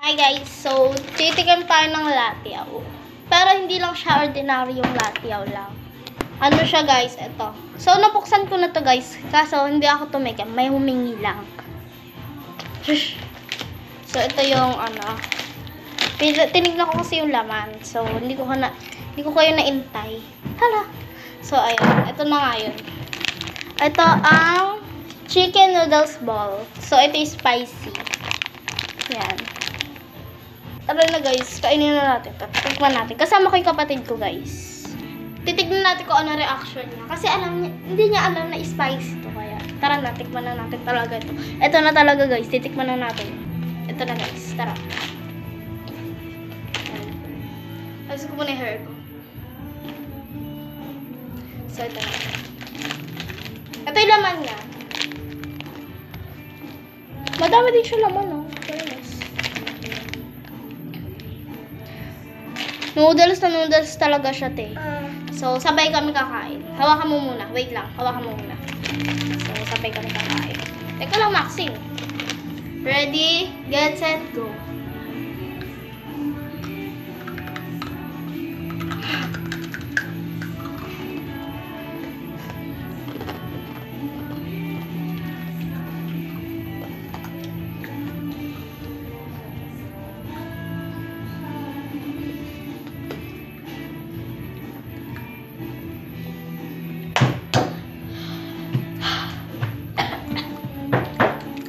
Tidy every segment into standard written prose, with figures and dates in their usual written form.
Hi guys, so titikim tayo ng latiaw. Pero hindi lang siya ordinaryong latiaw lang. Ano siya guys, ito. So napuksan ko na to guys, kaso hindi ako tumikim, may humingi lang. So ito yung ano. Tinignan ko kasi yung laman. So hindi ko kayo naintay. Hala. So ayun, ito na nga yun. Ito ang chicken noodles ball. So ito is spicy. Yan. Tara na guys, kainin na natin ito. Tikman natin. Kasama ko yung kapatid ko guys. Titignan natin kung ano reaction niya. Kasi hindi niya alam na spicy to. Kaya tara na, tikman na natin talaga ito. Ito na talaga guys, titikman na natin. Ito na guys, tara. Ayos ko muna yung hair ko. So ito na. Ito yung laman niya. Madami din siya laman, no? Noodles na noodles talaga siya, te. So, sabay kami kakain. Hawakan mo muna. Wait lang. Hawakan mo muna. So, sabay kami kakain. Teka lang, Maxine. Ready, get, set, go.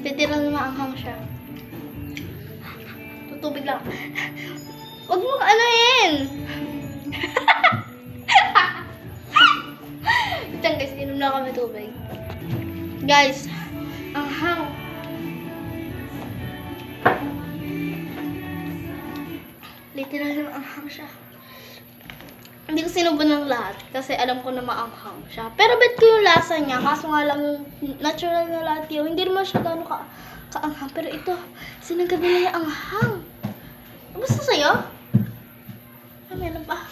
Titira na maanghang siya. Tutubig lang. Huwag mo ka-anayin! Ito guys, inom na kami tubig. Guys, anghang. Literal na maanghang siya. Hindi ko sinubo ng lahat kasi alam ko na maanghang siya. Pero bet ko yung lasa niya. Kaso nga lang yung natural na latiyo. Hindi naman siya gano'n kaanghang. Pero ito, sinagad nila yung anghang. Basta sa'yo? Ay, meron pa.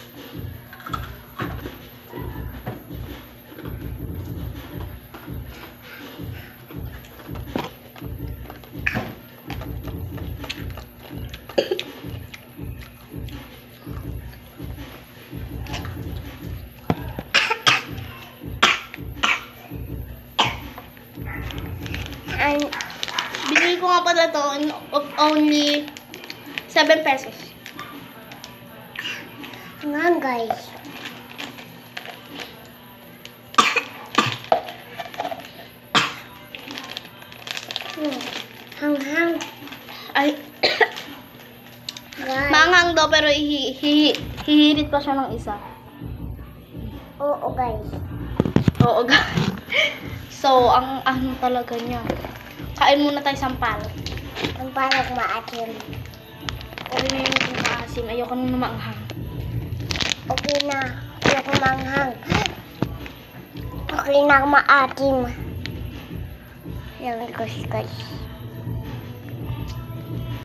Binili ko nga pala to of only 7 pesos. Nga guys. Hanghang. Ay, Guys. maanghang daw pero hihirit pa siya ng isa. Oo guys. Oo, guys. So, ang ano talaga niya. Kain muna tayo sampal. Ang parang maakim. Okay na yung maasim. Ayoko nung maanghang. Okay na. Ayoko manghang. Okay na maakim. Yan guys.